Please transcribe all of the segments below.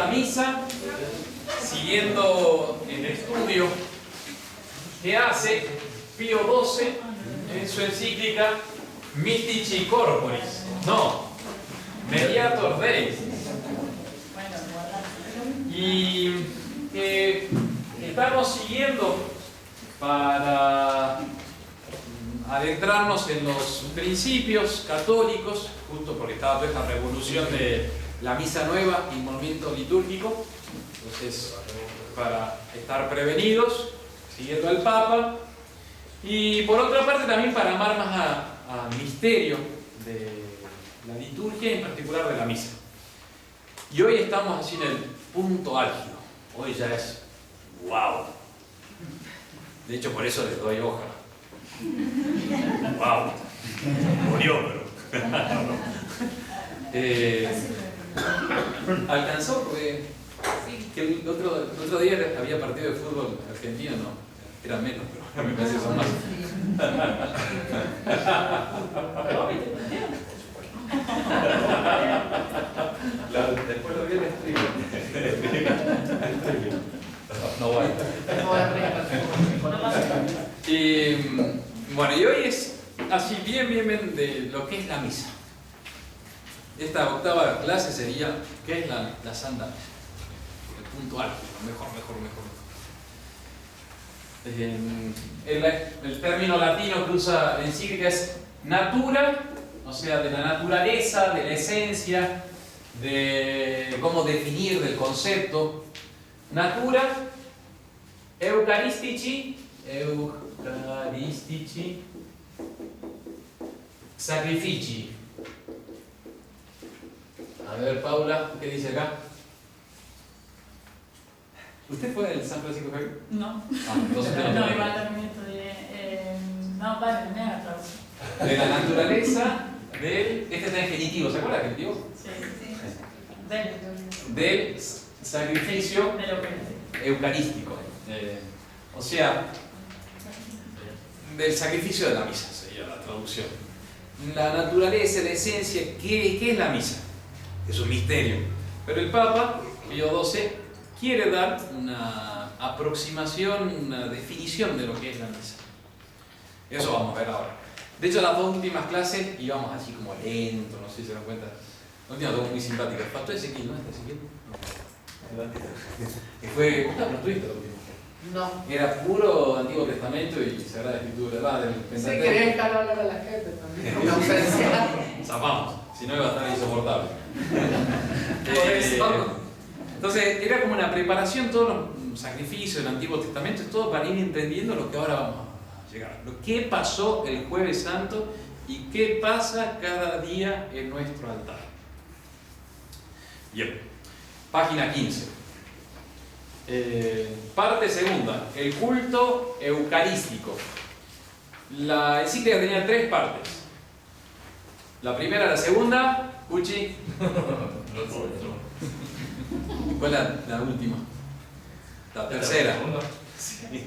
la misa siguiendo el estudio que hace Pío XII en su encíclica Mystici Corporis. No, Mediator Dei. Y estamos siguiendo para adentrarnos en los principios católicos, justo porque estaba toda esta revolución de la misa nueva y el movimiento litúrgico. Entonces, para estar prevenidos, siguiendo al Papa, y por otra parte también para amar más al misterio de la liturgia, en particular de la misa. Y hoy estamos así en el punto álgido. Hoy ya es wow. De hecho, por eso les doy hoja. Wow. Murió, pero. Alcanzó, porque que el otro día había partido de fútbol argentino, no, eran menos, pero a mí me parece que son más. Después lo vi en streaming. No voy. Y bueno, y hoy es así bien de lo que es la misa. Esta octava clase sería ¿qué es la Santa Misa? El punto alto, mejor. El término latino que usa la encíclica es natura, o sea, de la naturaleza, de la esencia, de cómo definir, del concepto. Natura, eucaristici, sacrifici. A ver, Paula, ¿qué dice acá? ¿Usted fue del San Francisco Javier? No. Entonces no, igual también estudié. No, vale, me da traducción. De la naturaleza del. Este está en genitivo, ¿se acuerda genitivo? Sí. Del sacrificio eucarístico. O sea, del sacrificio de la misa sería la traducción. La naturaleza, la esencia, ¿qué es la misa? Es un misterio. Pero el Papa, Pío XII, quiere dar una aproximación, una definición de lo que es la misa. Eso vamos a ver ahora. De hecho, las dos últimas clases íbamos así como lento, no sé si se dan cuenta. La última estuvo muy simpática. Faltó Ezequiel, ¿no? Ezequiel. Que fue. ¿No estuviste la última? No. Era puro Antiguo Testamento y Sagrada Escritura, ¿verdad? Del Pentateuco. Sí, quería dejar hablar a la gente también. Una ausencia. Zafamos, si no iba a estar insoportable. Entonces, era como una preparación, todos los sacrificios del Antiguo Testamento, todo para ir entendiendo lo que ahora vamos a llegar. Lo que pasó el Jueves Santo y qué pasa cada día en nuestro altar. Bien, página 15. Parte segunda, el culto eucarístico. La encíclica tenía 3 partes. La primera, la segunda, Cuchi. ¿Cuál es la última? La tercera. Sí.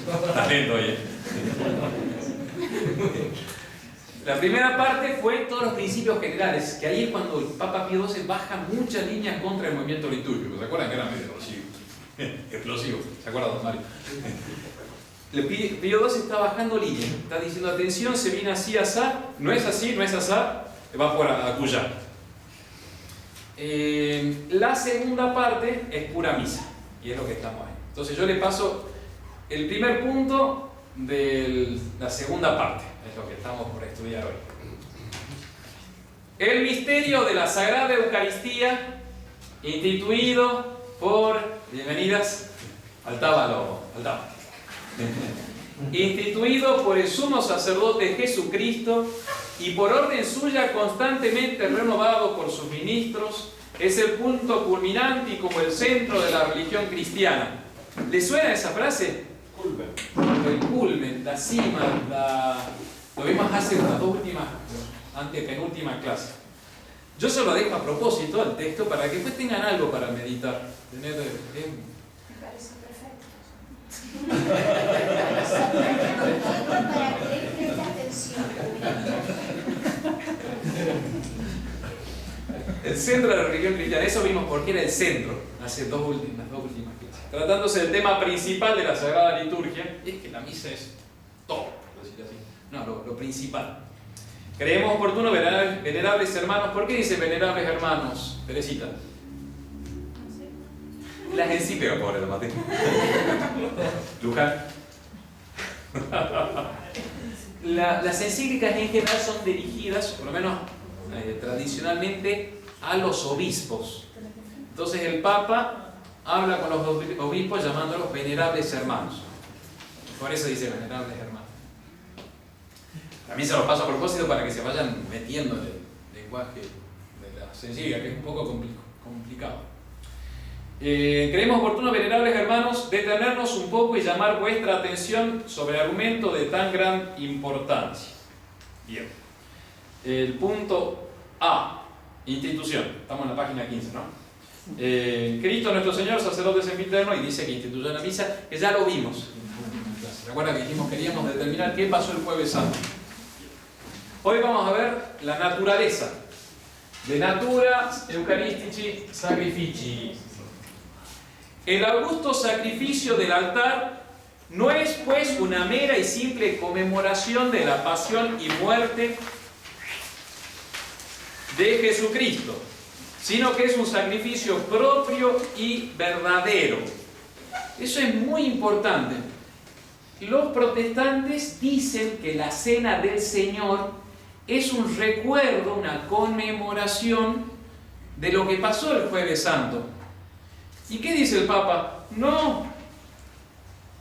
Estás lento, oye. La primera parte fue todos los principios generales, que ahí es cuando el Papa Pío XII baja muchas líneas contra el movimiento litúrgico. ¿Se acuerdan que era medio explosivo? ¿Se acuerdan, don Mario? Pío XII está bajando líneas, está diciendo, atención, se viene así, asá, no es así, va por acullá. La segunda parte es pura misa, y es lo que estamos ahí. Entonces yo le paso el primer punto de la segunda parte, es lo que estamos por estudiar hoy. El misterio de la Sagrada Eucaristía, instituido por, bienvenidas, Altava. Instituido por el sumo sacerdote Jesucristo y por orden suya constantemente renovado por sus ministros, es el punto culminante y como el centro de la religión cristiana. ¿Le suena esa frase? El culmen, la cima, lo vimos hace las dos últimas, antepenúltima clase. Yo se lo dejo a propósito al texto para que después tengan algo para meditar. Me parece perfecto. Para que le preste atención. El centro de la religión cristiana. Eso vimos porque era el centro hace las dos últimas clases. Tratándose del tema principal de la Sagrada Liturgia, es que la misa es todo, por decir así. No, lo principal. Creemos oportuno, venerables hermanos. ¿Por qué dice venerables hermanos, Teresita? Las encíclicas, pobre la Mateo. Luján. Las encíclicas en general son dirigidas, por lo menos tradicionalmente, a los obispos. Entonces el Papa habla con los obispos llamándolos venerables hermanos. Por eso dice venerables hermanos. También se los paso a propósito para que se vayan metiendo en el lenguaje de las encíclicas, que es un poco complicado. Creemos oportuno, venerables hermanos, detenernos un poco y llamar vuestra atención sobre argumento de tan gran importancia. Bien. El punto A, institución. Estamos en la página 15, ¿no? Cristo nuestro Señor, sacerdote sempiterno, y dice que instituyó la misa, que ya lo vimos. ¿Recuerdan que dijimos queríamos determinar qué pasó el Jueves Santo? Hoy vamos a ver la naturaleza. De natura eucaristici sacrifici. El augusto sacrificio del altar no es pues una mera y simple conmemoración de la pasión y muerte de Jesucristo, sino que es un sacrificio propio y verdadero. Eso es muy importante. Los protestantes dicen que la cena del Señor es un recuerdo, una conmemoración de lo que pasó el Jueves Santo. ¿Y qué dice el Papa? No.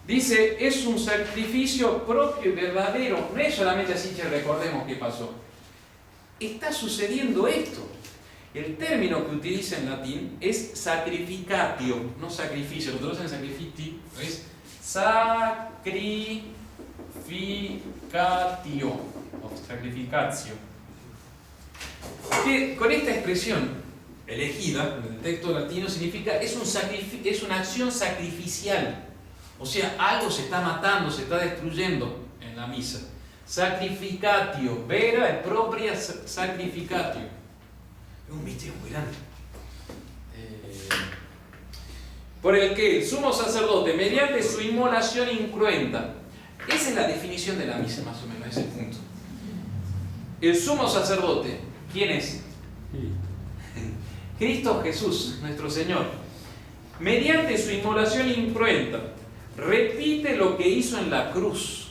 Dice, es un sacrificio propio y verdadero. No es solamente así que recordemos qué pasó. Está sucediendo esto. El término que utiliza en latín es sacrificatio, no sacrificio. Lo traducen en sacrifiti, es sacrificatio o sacrificatio. Que con esta expresión elegida en el texto latino significa es una acción sacrificial. O sea, algo se está matando, se está destruyendo en la misa. Sacrificatio, vera e propria sacrificatio. Es un misterio muy grande. Por el que el sumo sacerdote, mediante su inmolación incruenta, esa es la definición de la misa más o menos, ese punto. El sumo sacerdote, ¿quién es? Cristo Jesús, nuestro Señor, mediante su inmolación incruenta, repite lo que hizo en la cruz,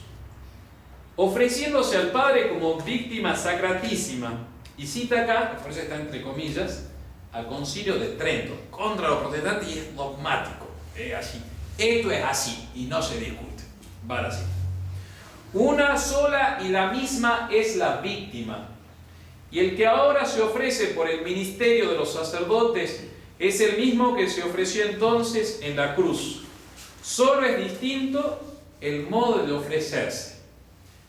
ofreciéndose al Padre como víctima sacratísima. Y cita acá, por eso está entre comillas, al Concilio de Trento, contra los protestantes, y es dogmático, es así. Esto es así y no se discute. Vale así. Una sola y la misma es la víctima. Y el que ahora se ofrece por el ministerio de los sacerdotes es el mismo que se ofreció entonces en la cruz. Solo es distinto el modo de ofrecerse.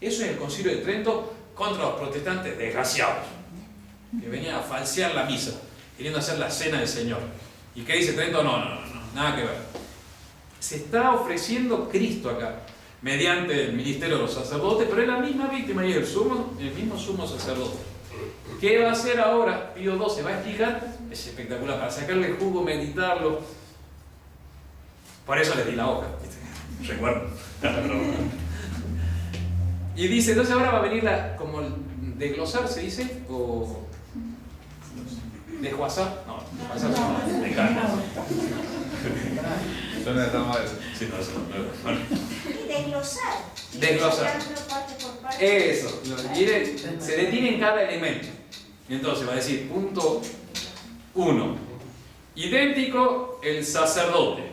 Eso es el Concilio de Trento contra los protestantes desgraciados, que venían a falsear la misa, queriendo hacer la cena del Señor. ¿Y qué dice Trento? No, nada que ver. Se está ofreciendo Cristo acá, mediante el ministerio de los sacerdotes, pero es la misma víctima y el mismo sumo sacerdote. ¿Qué va a hacer ahora? Pío XII va a explicar, es espectacular, para sacarle jugo, meditarlo. Por eso les di la hoja, recuerdo. Y dice, entonces ahora va a venir como desglosar, ¿se dice? O desguazar. No, desguazar no, me encanta. Suena tan mal. Sí, no, Y desglosar. Desglosar. Parte por parte. Eso, se detiene en cada elemento. Y entonces va a decir, punto 1, idéntico el sacerdote.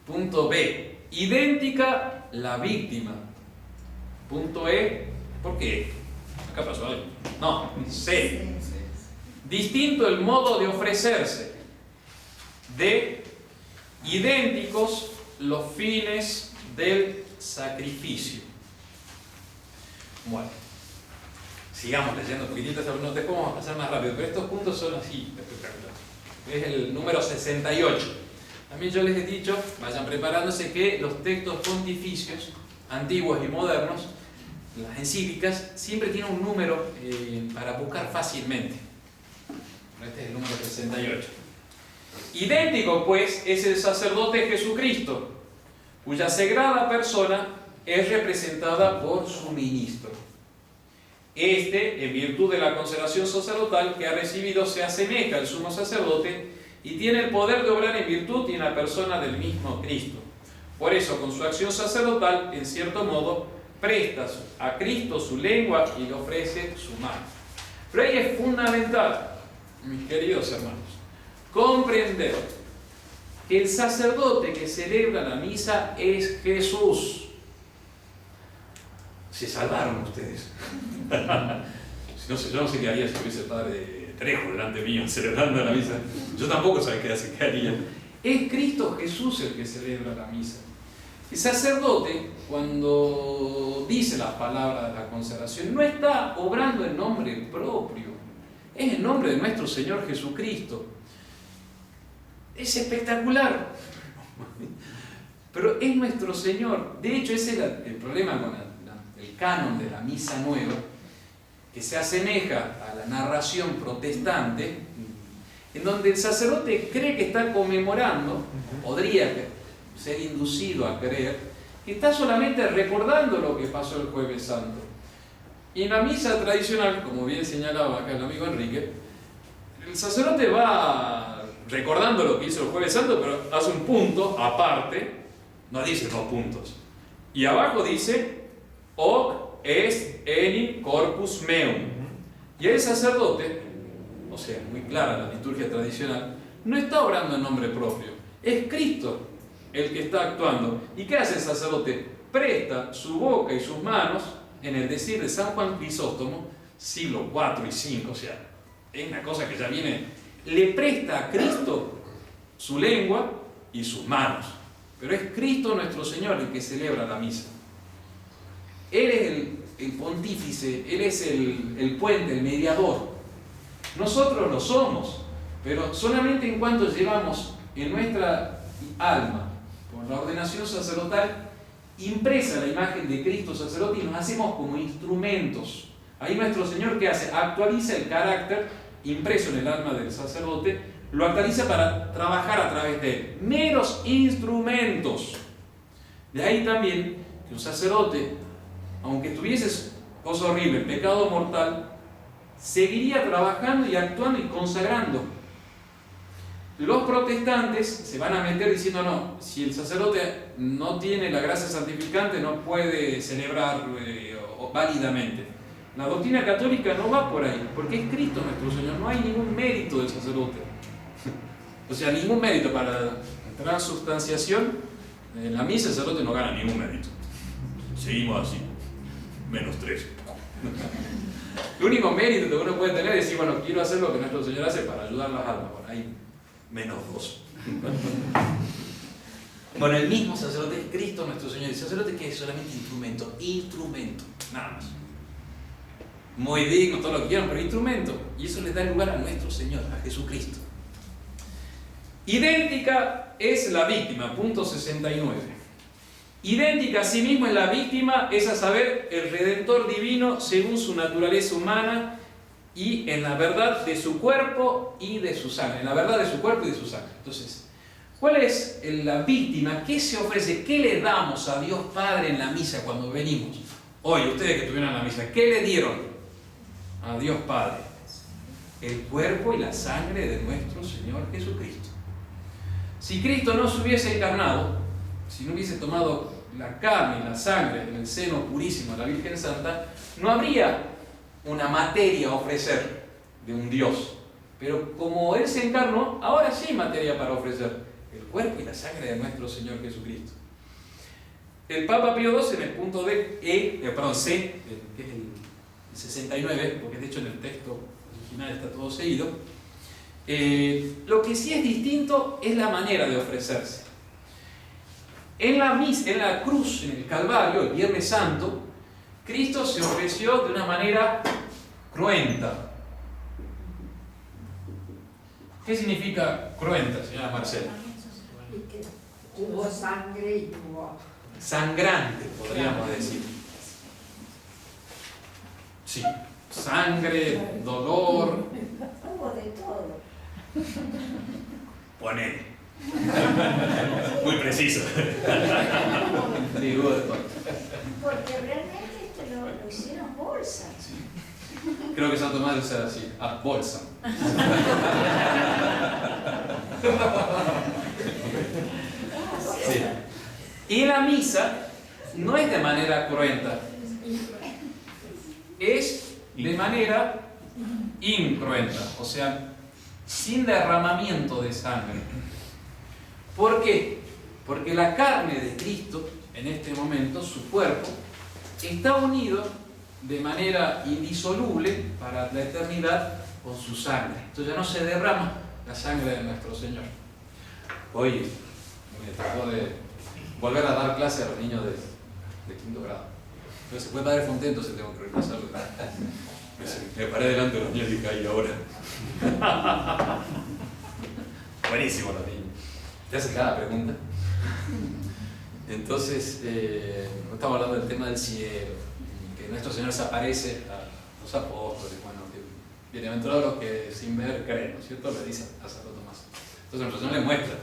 Punto B, idéntica la víctima. Punto E, ¿por qué? Acá pasó algo. No, C, distinto el modo de ofrecerse. D, idénticos los fines del sacrificio. Bueno, sigamos leyendo un poquitito, no te podemos pasar más rápido, pero estos puntos son así, espectaculares. Es el número 68. También yo les he dicho, vayan preparándose, que los textos pontificios, antiguos y modernos, las encíclicas, siempre tienen un número para buscar fácilmente. Este es el número 68. Idéntico, pues, es el sacerdote Jesucristo, cuya sagrada persona es representada por su ministro. Este, en virtud de la consagración sacerdotal que ha recibido, se asemeja al sumo sacerdote y tiene el poder de obrar en virtud y en la persona del mismo Cristo. Por eso, con su acción sacerdotal, en cierto modo, presta a Cristo su lengua y le ofrece su mano. Pero ahí es fundamental, mis queridos hermanos, comprender que el sacerdote que celebra la misa es Jesús. Se salvaron ustedes. No sé, yo no sé qué haría si hubiese el padre Trejo delante mío celebrando la misa. Yo tampoco sé qué haría. Es Cristo Jesús el que celebra la misa. El sacerdote, cuando dice la palabra de la consagración, no está obrando en nombre propio, es en nombre de nuestro Señor Jesucristo. Es espectacular, pero es nuestro Señor. De hecho, ese es el problema con el canon de la misa nueva, que se asemeja a la narración protestante, en donde el sacerdote cree que está conmemorando, podría ser inducido a creer, que está solamente recordando lo que pasó el Jueves Santo. Y en la misa tradicional, como bien señalaba acá el amigo Enrique, el sacerdote va recordando lo que hizo el Jueves Santo, pero hace un punto aparte, no dice 2 puntos. Y abajo dice, hoc est enim corpus meum. Y el sacerdote, o sea, muy clara la liturgia tradicional, no está orando en nombre propio, es Cristo el que está actuando. ¿Y qué hace el sacerdote? Presta su boca y sus manos, en el decir de San Juan Crisóstomo, siglo IV y V, o sea, es una cosa que ya viene, le presta a Cristo su lengua y sus manos, pero es Cristo nuestro Señor el que celebra la misa. Él es el pontífice, Él es el puente, el mediador. Nosotros lo somos, pero solamente en cuanto llevamos en nuestra alma, por la ordenación sacerdotal, impresa la imagen de Cristo sacerdote y nos hacemos como instrumentos. Ahí nuestro Señor, ¿qué hace? Actualiza el carácter impreso en el alma del sacerdote, lo actualiza para trabajar a través de él. Meros instrumentos. De ahí también que un sacerdote, aunque tuviese cosa horrible, pecado mortal, seguiría trabajando y actuando y consagrando. Los protestantes se van a meter diciendo, no, si el sacerdote no tiene la gracia santificante no puede celebrar válidamente. La doctrina católica no va por ahí, porque es Cristo nuestro Señor, no hay ningún mérito del sacerdote. O sea, ningún mérito para transubstanciación. En la misa el sacerdote no gana ningún mérito. Seguimos así, -3. El único mérito que uno puede tener es decir, bueno, quiero hacer lo que nuestro Señor hace para ayudar a las almas. Bueno, ahí -2. Bueno, el mismo sacerdote es Cristo nuestro Señor. El sacerdote que es solamente instrumento, nada más. Muy digno, todo lo que quieran, pero instrumento. Y eso le da lugar a nuestro Señor, a Jesucristo. Idéntica es la víctima, punto 69. Idéntica a sí mismo es la víctima, es a saber, el Redentor divino según su naturaleza humana y en la verdad de su cuerpo y de su sangre. En la verdad de su cuerpo y de su sangre. Entonces, ¿cuál es la víctima? ¿Qué se ofrece? ¿Qué le damos a Dios Padre en la misa cuando venimos? Hoy, ustedes que estuvieron en la misa, ¿qué le dieron a Dios Padre? El cuerpo y la sangre de nuestro Señor Jesucristo. Si Cristo no se hubiese encarnado, si no hubiese tomado la carne y la sangre en el seno purísimo de la Virgen Santa, no habría una materia a ofrecer de un Dios. Pero como Él se encarnó, ahora sí hay materia para ofrecer: el cuerpo y la sangre de nuestro Señor Jesucristo. El Papa Pío XII en el punto C, que es el 69, porque de hecho en el texto original está todo seguido, lo que sí es distinto es la manera de ofrecerse. En la cruz, en el Calvario, el Viernes Santo, Cristo se ofreció de una manera cruenta. ¿Qué significa cruenta, señora Marcela? Hubo sangre y hubo... Sangrante, podríamos decir. Sí, sangre, dolor. Hubo de todo. Ponele. Muy preciso. Sí, hubo de todo. Porque realmente esto lo hicieron bolsa. Creo que Santo Tomás usa así, a bolsa. Sí. Y la misa no es de manera cruenta, es de manera incruenta, o sea, sin derramamiento de sangre. ¿Por qué? Porque la carne de Cristo, en este momento, su cuerpo, está unido de manera indisoluble para la eternidad con su sangre. Entonces ya no se derrama la sangre de nuestro Señor. Hoy me trató de volver a dar clase a los niños de quinto grado. Entonces se fue padre Fontaine, entonces tengo que repasarlo. Me paré delante de los niños y dije, ahí ahora. Buenísimo los niños. Te hacen cada pregunta. Entonces, estamos hablando del tema del cielo, que nuestro Señor se aparece a los apóstoles, bueno, que bienaventurados los que sin ver creen, ¿no es cierto? Le dice a Santo Tomás. Entonces nuestro Señor le muestra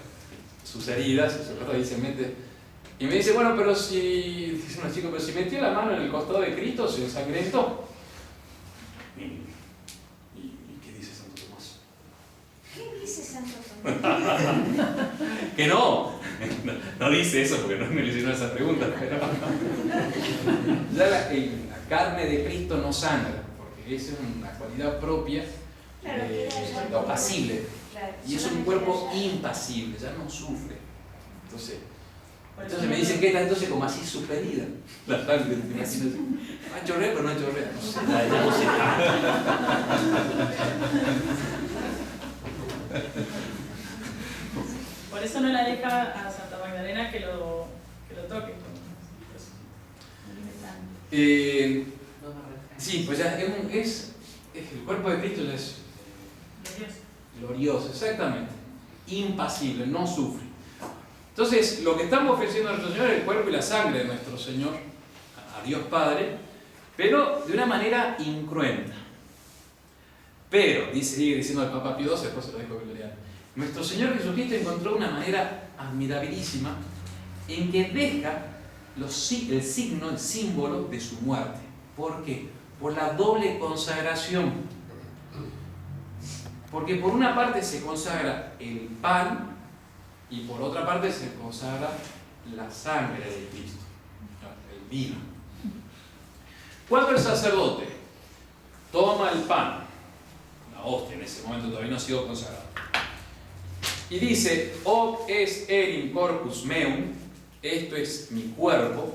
sus heridas, y su dice, y me dice, bueno, pero si, dice unos chicos, pero si metió la mano en el costado de Cristo, se ensangrentó. ¿Y qué dice Santo Tomás? ¿Qué dice Santo Tomás? Que no dice eso porque no me le hicieron esa pregunta. Pero... Ya la carne de Cristo no sangra, porque esa es una cualidad propia de lo pasible. Claro, Y es un cuerpo impasible, ya no sufre. Entonces me dicen que está entonces como así suspendida. La sangre, ¿te imaginas? ¿Va a chorrear pero no chorrea? No sé, ya no sé. Por eso no la deja a Santa Magdalena que lo toque. Sí, pues ya es el cuerpo de Cristo ya es glorioso, exactamente. Impasible, no sufre. Entonces, lo que estamos ofreciendo a nuestro Señor es el cuerpo y la sangre de nuestro Señor, a Dios Padre, pero de una manera incruenta. Pero, sigue diciendo el Papa Pío XII, después se lo dejo que lo lean, nuestro Señor Jesucristo encontró una manera admirabilísima en que deja el signo, el símbolo de su muerte. ¿Por qué? Por la doble consagración. Porque por una parte se consagra el pan y por otra parte se consagra la sangre de Cristo, el vino. Cuando el sacerdote toma el pan, la hostia en ese momento todavía no ha sido consagrado, y dice, hoc est enim corpus meum, esto es mi cuerpo,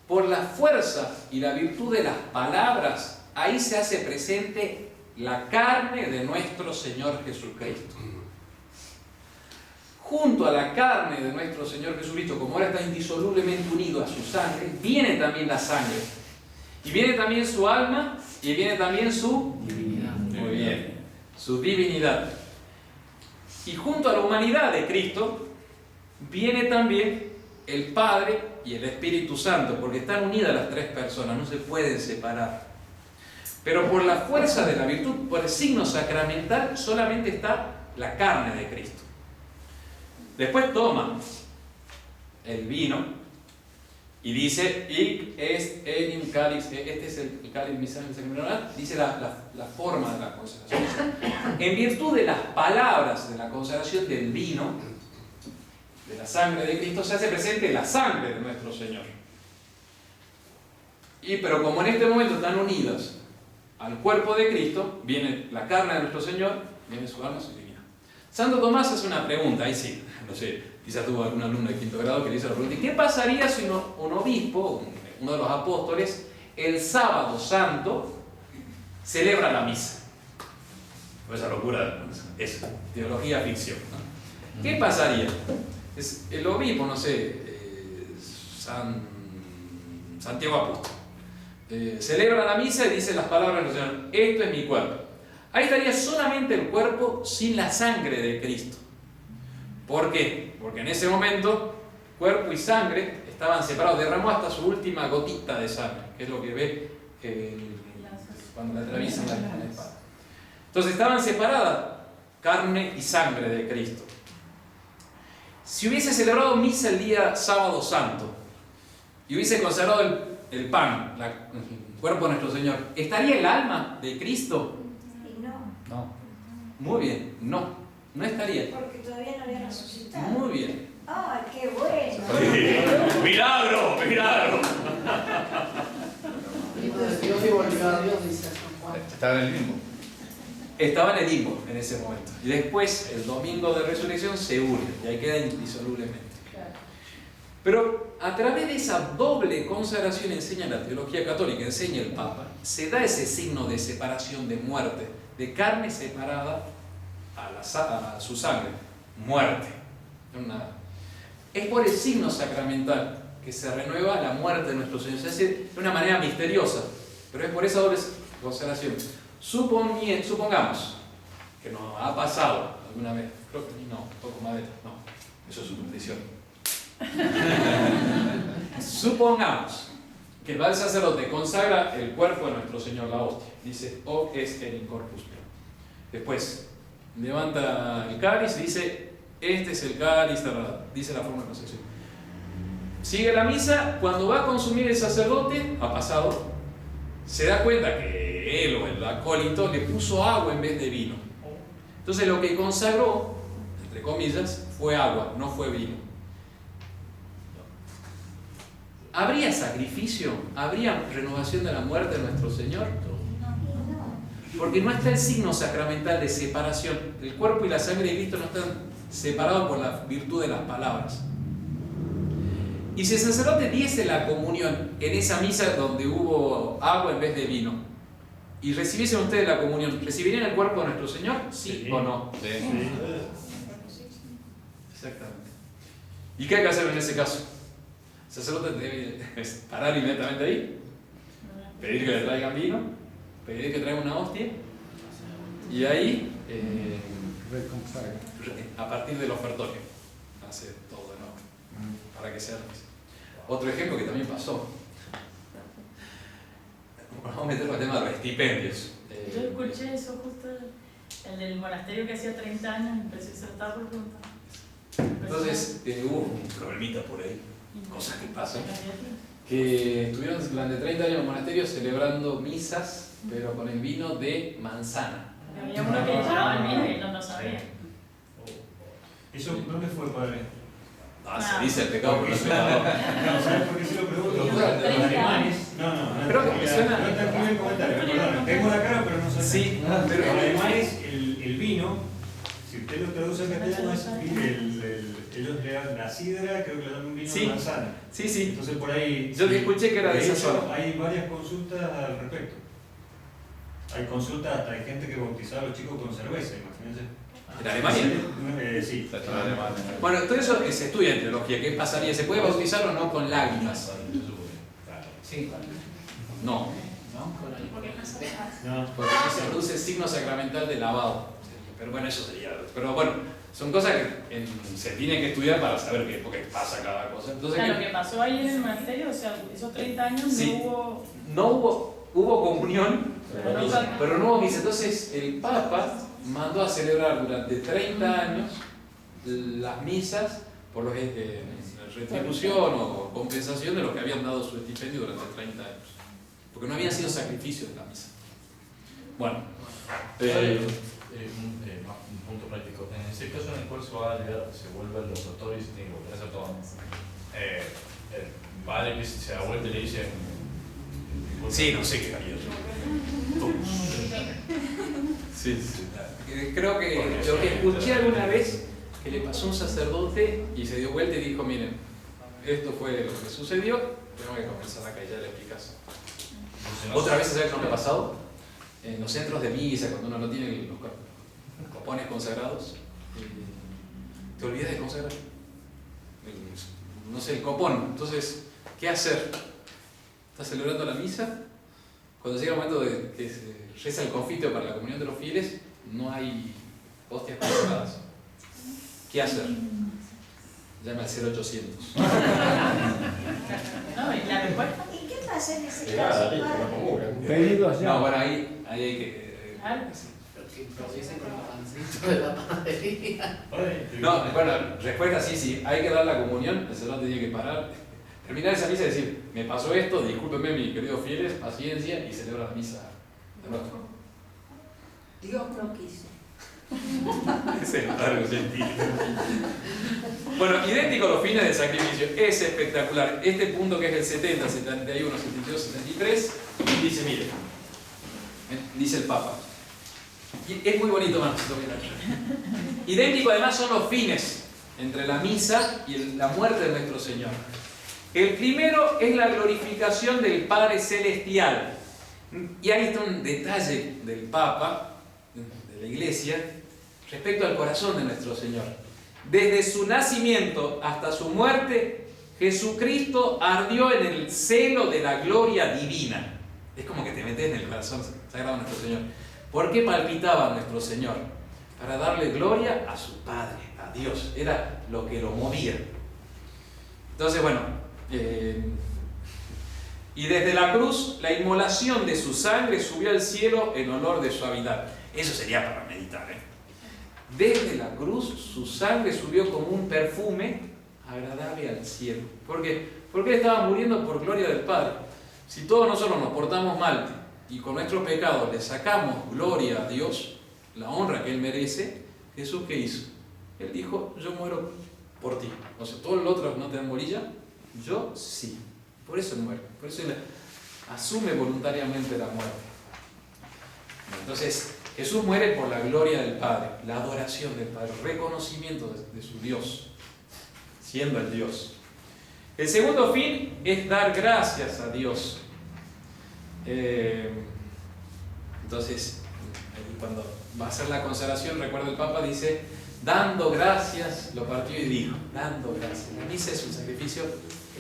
por la fuerza y la virtud de las palabras, ahí se hace presente la carne de nuestro Señor Jesucristo. Junto a la carne de nuestro Señor Jesucristo, como ahora está indisolublemente unido a su sangre, viene también la sangre. Y viene también su alma y viene también su divinidad. Muy bien, su divinidad. Y junto a la humanidad de Cristo, viene también el Padre y el Espíritu Santo, porque están unidas las tres personas, no se pueden separar. Pero por la fuerza de la virtud, por el signo sacramental, solamente está la carne de Cristo. Después toma el vino y dice, hic est enim cáliz, este es el cáliz mi sangre sacramental, dice la forma de la consagración. En virtud de las palabras de la consagración del vino, de la sangre de Cristo, se hace presente la sangre de nuestro Señor. Pero como en este momento están unidas al cuerpo de Cristo, viene la carne de nuestro Señor, viene su alma, su divinidad. Santo Tomás hace una pregunta, ahí sí, no sé, quizás tuvo algún alumno de quinto grado que le hizo la pregunta, ¿qué pasaría si un obispo, uno de los apóstoles, el sábado santo, celebra la misa? Pues esa locura es teología ficción, ¿no? ¿Qué pasaría? El obispo, no sé, Santiago Apóstol, celebra la misa y dice las palabras del Señor, esto es mi cuerpo. Ahí estaría solamente el cuerpo sin la sangre de Cristo. ¿Por qué? Porque en ese momento cuerpo y sangre estaban separados, derramó hasta su última gotita de sangre, que es lo que ve cuando le atraviesan la espada. Entonces estaban separadas carne y sangre de Cristo. Si hubiese celebrado misa el día sábado santo y hubiese consagrado el pan, el cuerpo de nuestro Señor, ¿estaría el alma de Cristo? Y no, No. Muy bien, no estaría. porque todavía no había resucitado. Muy bien. ¡Ay, qué bueno! ¡Milagro! ¡Milagro! Dios y volvió a Dios, dice San Juan. Estaba en el limbo. Estaba en el limbo en ese momento. Y después, el domingo de resurrección, se une. Y ahí queda indisolublemente. Claro. Pero a través de esa doble consagración, enseña la teología católica, enseña el Papa, se da ese signo de separación, de muerte, de carne separada a su sangre. Muerte. Es por el signo sacramental que se renueva la muerte de nuestro Señor. Se hace de una manera misteriosa, pero es por esa doble consagración. Supongamos que nos ha pasado alguna vez, creo que no, poco madera, no, eso es superstición. Supongamos que va el sacerdote, consagra el cuerpo de nuestro Señor, la hostia, dice, o es el in corpus meo. Después levanta el cáliz y dice, este es el cáliz, dice la forma de concepción. Sigue la misa, cuando va a consumir el sacerdote, ha pasado, se da cuenta que él o el acólito le puso agua en vez de vino. Entonces lo que consagró, entre comillas, fue agua, no fue vino. ¿Habría sacrificio? ¿Habría renovación de la muerte de nuestro Señor? Porque no está el signo sacramental de separación. El cuerpo y la sangre de Cristo no están separados por la virtud de las palabras. Y si el sacerdote diese la comunión en esa misa donde hubo agua en vez de vino, y recibiesen ustedes la comunión, ¿recibirían el cuerpo de nuestro Señor? ¿Sí o no? Sí. Exactamente. ¿Y qué hay que hacer en ese caso? El sacerdote debe parar inmediatamente ahí, pedir que le traigan vino, pedir que traigan una hostia, y ahí, a partir del ofertorio, hace todo de nuevo, para que sea la misa. Otro ejemplo que también pasó. Vamos a meter el tema de los estipendios. Yo escuché eso justo, el del monasterio que hacía 30 años, me pareció que se lo estaba por preguntar. Entonces, hubo un problemita por ahí, cosas que pasan, que estuvieron durante 30 años en el monasterio celebrando misas, pero con el vino de manzana. Había uno que llevaba el vino y no lo sabía. ¿Eso dónde fue, padre? Se dice el pecado por el pecador. No, ¿sabes por qué se lo pregunto? Los alemanes. No, Creo que me suena. No está el primer comentario, perdón. Tengo la cara, pero no sé. Sí, Pero pero los alemanes, el vino, si usted lo traduce al castellano, es ellos le dan la sidra, creo que le dan un vino de manzana. Sí. Entonces por ahí. Yo te escuché que era de esa hecho, zona. hay varias consultas al respecto. Hay consultas, hasta hay gente que bautizaba a los chicos con cerveza, imagínense. ¿En Alemania? Sí. Bueno, todo eso se estudia en teología. ¿Qué pasaría? ¿Se puede bautizar o no con lágrimas? Sí. No. No. Porque no se produce el signo sacramental de lavado. Pero bueno, eso sería. Pero bueno, son cosas que se tienen que estudiar para saber qué, porque pasa cada cosa. Entonces, Claro, lo que pasó ahí en el monasterio, o sea, esos 30 años Sí. no hubo. hubo comunión, Pero no hubo misa. Entonces el Papa mandó a celebrar durante 30 años las misas por los retribución o compensación de los que habían dado su estipendio durante 30 años. Porque no habían sido sacrificios de la misa. Bueno. Un punto práctico. En ese caso en el cual se vuelve al ofertorio y se tiene que volver a hacer todo. El padre que se da vuelta y le dice. Sí, no sé qué haría yo. Sí. Creo que lo que escuché alguna vez que le pasó a un sacerdote y se dio vuelta y dijo: miren, esto fue lo que sucedió, tengo que comenzar acá y ya le explicas. Otra vez, ¿sabes qué me ha pasado? En los centros de misa, cuando uno no tiene los copones consagrados, te olvidas de consagrar. No sé, el copón. Entonces, ¿qué hacer? Estás celebrando la misa, cuando llega el momento de que se reza el confitio para la comunión de los fieles, no hay hostias consagradas. ¿Qué hacer? Llama al 0800. No, ¿y la respuesta? ¿Y qué pasa en ese caso, padre? Pedidos ya. No, bueno, ahí hay que... que improvisen con los pancitos de la panadería. No, bueno, respuesta sí, hay que dar la comunión, el sacerdote tiene que parar, terminar esa misa y decir, me pasó esto, discúlpenme mis queridos fieles, paciencia, y celebra la misa de nuevo. Dios no quiso. Ese es el largo sentido. Bueno, idéntico a los fines del sacrificio, es espectacular. Este punto que es el 70, 71, 72, 73, dice, mire, dice el Papa. Y es muy bonito, hermano, si lo miran. Idéntico además son los fines entre la misa y la muerte de nuestro Señor. El primero es la glorificación del Padre Celestial. Y ahí está un detalle del Papa, de la Iglesia, respecto al corazón de nuestro Señor. Desde su nacimiento hasta su muerte, Jesucristo ardió en el celo de la gloria divina. Es como que te metes en el corazón sagrado de nuestro Señor. ¿Por qué palpitaba nuestro Señor? Para darle gloria a su Padre, a Dios. Era lo que lo movía. Entonces, bueno, y desde la cruz, la inmolación de su sangre subió al cielo en olor de suavidad. Eso sería para meditar, ¿eh? Desde la cruz, su sangre subió como un perfume agradable al cielo. ¿Por qué? Porque Él estaba muriendo por gloria del Padre. Si todos nosotros nos portamos mal y con nuestros pecados le sacamos gloria a Dios, la honra que Él merece, ¿Jesús qué hizo? Él dijo, yo muero por ti. O sea, todos los otros no te dan bolilla, yo sí. Por eso Él muere. Por eso Él asume voluntariamente la muerte. Entonces, Jesús muere por la gloria del Padre, la adoración del Padre, el reconocimiento de su Dios, siendo el Dios. El segundo fin es dar gracias a Dios. Entonces, cuando va a hacer la consagración, recuerda el Papa, dice, dando gracias, lo partió y dijo, dando gracias. La misa es un sacrificio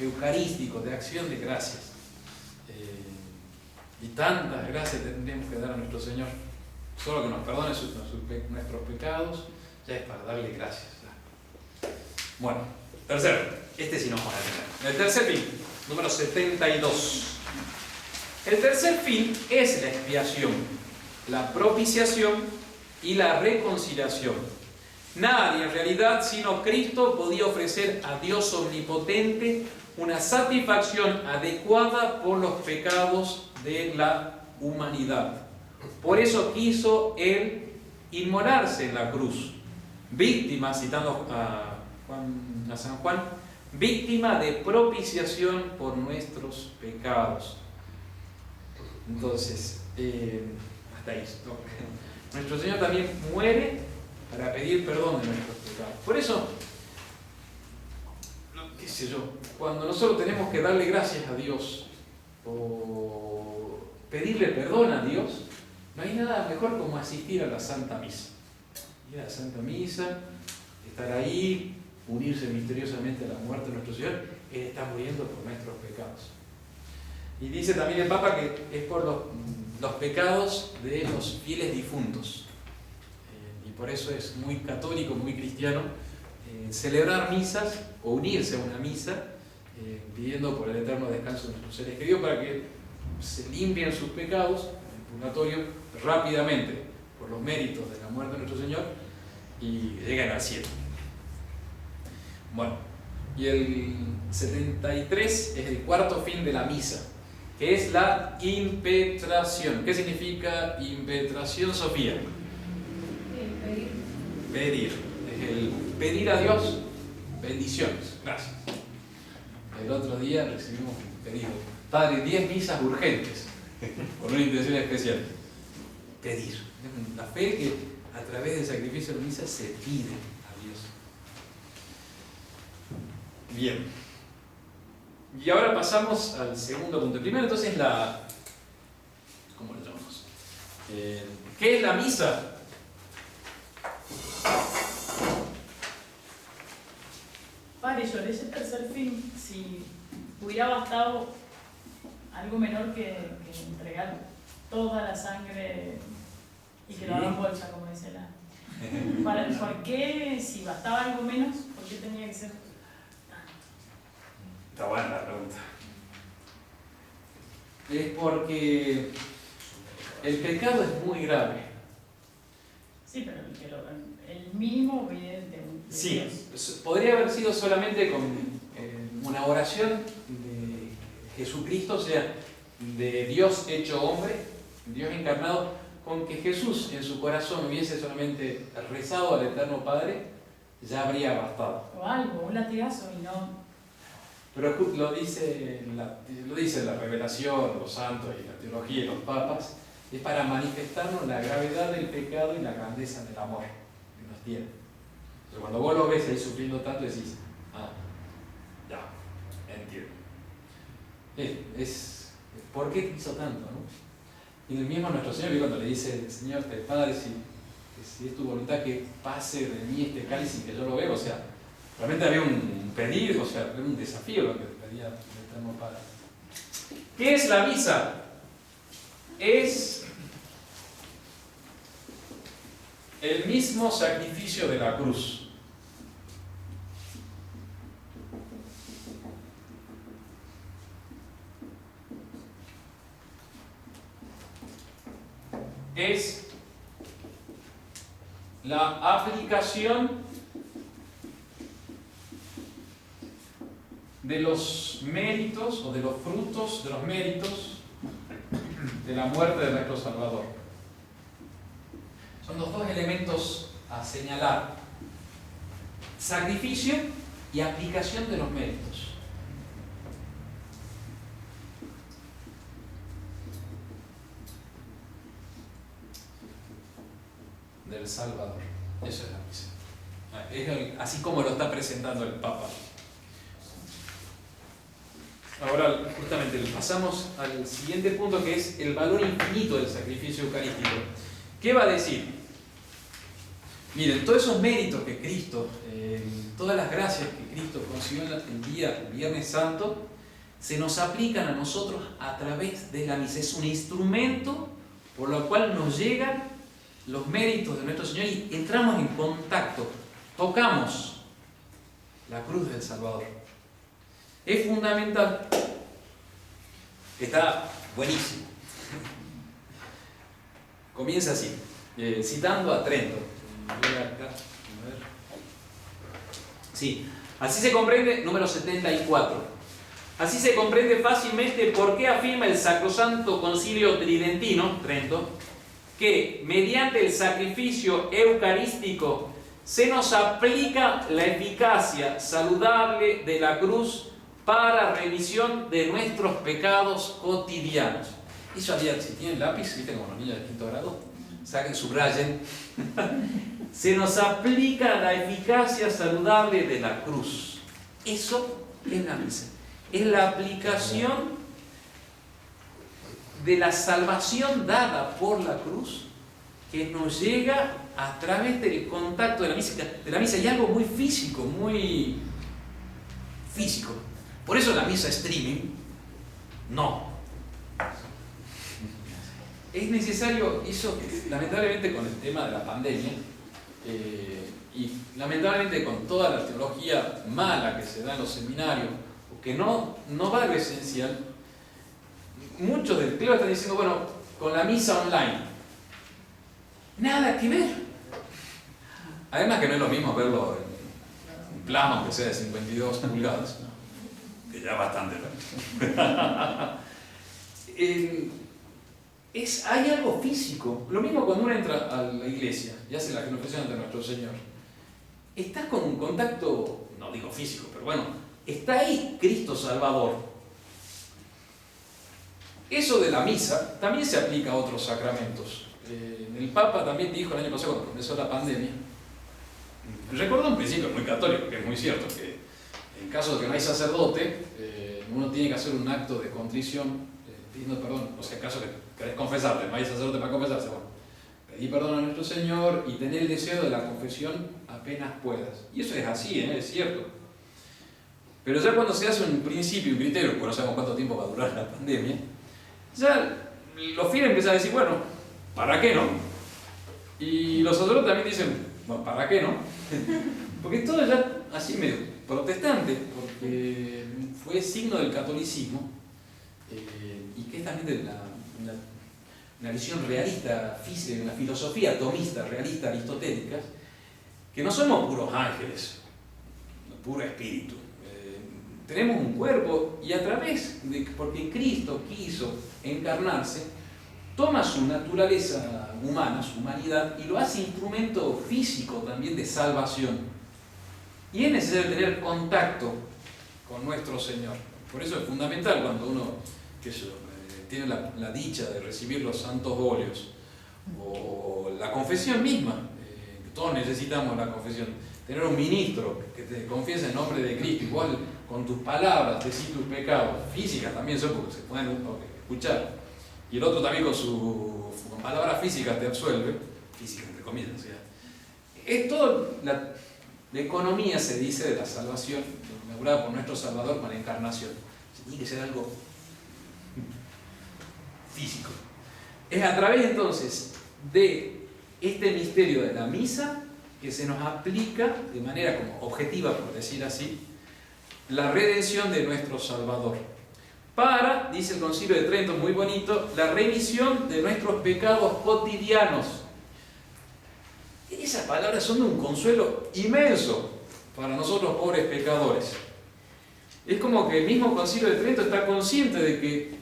eucarístico, de acción de gracias. Y tantas gracias tendremos que dar a nuestro Señor. Solo que nos perdone nuestros pecados, ya es para darle gracias. Bueno, tercero, este sí nos va a tener. El tercer fin, número 72. El tercer fin es la expiación, la propiciación y la reconciliación. Nadie en realidad sino Cristo podía ofrecer a Dios omnipotente una satisfacción adecuada por los pecados de la humanidad. Por eso quiso Él inmolarse en la cruz, víctima, citando a San Juan, víctima de propiciación por nuestros pecados. Entonces, hasta ahí. Nuestro Señor también muere para pedir perdón de nuestros pecados. Por eso, qué sé yo, cuando nosotros tenemos que darle gracias a Dios o pedirle perdón a Dios, no hay nada mejor como asistir a la Santa Misa. Ir a la Santa Misa, estar ahí, unirse misteriosamente a la muerte de nuestro Señor. Él está muriendo por nuestros pecados. Y dice también el Papa que es por los pecados de los fieles difuntos. Y por eso es muy católico, muy cristiano, celebrar misas o unirse a una misa pidiendo por el eterno descanso de nuestros seres queridos para que se limpien sus pecados en el purgatorio rápidamente por los méritos de la muerte de nuestro Señor y lleguen al cielo. Bueno, y el 73 es el cuarto fin de la misa, que es la impetración. ¿Qué significa impetración, Sofía? Pedir. Pedir. Es el pedir a Dios bendiciones. Gracias. El otro día recibimos un pedido. Padre, 10 misas urgentes, con una intención especial. Pedir. La fe que a través del sacrificio de la misa se pide a Dios. Bien. Y ahora pasamos al segundo punto. Primero entonces ¿cómo lo llamamos? ¿Qué es la misa? Padre, sobre ese tercer fin, si hubiera bastado algo menor que entregar toda la sangre y que Sí. lo hagan bolsa, como dice la... ¿Por qué, si bastaba algo menos, por qué tenía que ser tanto? Está buena la pregunta. Es porque el pecado es muy grave. Sí, pero el mínimo viene de un... Sí, podría haber sido solamente con una oración de Jesucristo, o sea, de Dios hecho hombre, Dios encarnado, con que Jesús en su corazón hubiese solamente rezado al Eterno Padre, ya habría bastado. O algo, un latigazo y no... Pero lo dice la revelación, los santos y la teología y los papas, es para manifestarnos la gravedad del pecado y la grandeza del amor que nos tiene. Entonces, cuando vos lo ves ahí sufriendo tanto, decís, ya, entiendo. ¿Por qué hizo tanto? ¿No? Y el mismo nuestro Señor, cuando le dice, Señor, te Padre, si es tu voluntad que pase de mí este cáliz y que yo lo veo, o sea, realmente había un pedido, o sea, era un desafío lo que pedía el Eterno Padre. ¿Qué es la misa? Es el mismo sacrificio de la cruz. Es la aplicación de los méritos o de los frutos de los méritos de la muerte de nuestro Salvador. Son los dos elementos a señalar: sacrificio y aplicación de los méritos. Del Salvador. Eso es la misa. Es así como lo está presentando el Papa. Ahora, justamente, pasamos al siguiente punto, que es el valor infinito del sacrificio eucarístico. ¿Qué va a decir? Miren, todos esos méritos que Cristo, todas las gracias que Cristo consiguió el día Viernes Santo, se nos aplican a nosotros a través de la misa. Es un instrumento por lo cual nos llegan los méritos de nuestro Señor y entramos en contacto, tocamos la cruz del Salvador. Es fundamental. Está buenísimo. Comienza así, citando a Trento. Sí, así se comprende, número 74. Así se comprende fácilmente por qué afirma el Sacrosanto Concilio Tridentino, Trento, que mediante el sacrificio eucarístico se nos aplica la eficacia saludable de la cruz para remisión de nuestros pecados cotidianos. Eso había, si tienen lápiz, ¿viste? Como los niños de quinto grado, saquen, subrayen. Se nos aplica la eficacia saludable de la cruz. Eso es la misa. Es la aplicación de la salvación dada por la cruz que nos llega a través del contacto de la misa. Y algo muy físico, muy físico. Por eso la misa streaming, no. Es necesario, eso lamentablemente con el tema de la pandemia, y lamentablemente con toda la teología mala que se da en los seminarios, o que no va a lo esencial, muchos del clero están diciendo, bueno, con la misa online, nada que ver. Además que no es lo mismo verlo en plasma, aunque sea de 52 pulgadas, que ya bastante. Hay algo físico. Lo mismo cuando uno entra a la iglesia y hace la confesión ante nuestro Señor. Estás con un contacto, no digo físico, pero bueno, está ahí Cristo Salvador. Eso de la misa también se aplica a otros sacramentos. El Papa también dijo el año pasado, cuando comenzó la pandemia, recordó un principio muy católico, que es muy cierto, que en caso de que no hay sacerdote, uno tiene que hacer un acto de contrición pidiendo perdón, o sea, en caso que querés confesarte, no hay sacerdote para confesarse, bueno, pedí perdón a nuestro Señor y tener el deseo de la confesión apenas puedas. Y eso es así, es cierto. Pero ya cuando se hace un principio, un criterio, porque no sabemos cuánto tiempo va a durar la pandemia, ya los fieles empiezan a decir, bueno, ¿para qué no? Y los sacerdotes también dicen, bueno, ¿para qué no? Porque todo ya así medio protestante, porque fue signo del catolicismo, y que es también de una visión realista, una filosofía tomista, realista, aristotélica, que no somos puros ángeles, puro espíritu. Tenemos un cuerpo y a través de, porque Cristo quiso encarnarse, toma su naturaleza humana, su humanidad, y lo hace instrumento físico también de salvación. Y es necesario tener contacto con nuestro Señor. Por eso es fundamental cuando uno tiene la dicha de recibir los santos óleos o la confesión misma. Todos necesitamos la confesión. Tener un ministro que te confiese en nombre de Cristo, igual con tus palabras, decir tus pecados, físicas también son porque se pueden escuchar, y el otro también con palabras físicas te absuelve, físicas entre comillas, o sea, es todo la economía, se dice, de la salvación, inaugurada por nuestro Salvador con la encarnación. Tiene que ser algo físico. Es a través entonces de este misterio de la misa que se nos aplica de manera como objetiva, por decir así, la redención de nuestro Salvador. Para, dice el Concilio de Trento, muy bonito, la remisión de nuestros pecados cotidianos. Esas palabras son de un consuelo inmenso para nosotros pobres pecadores. Es como que el mismo Concilio de Trento está consciente de que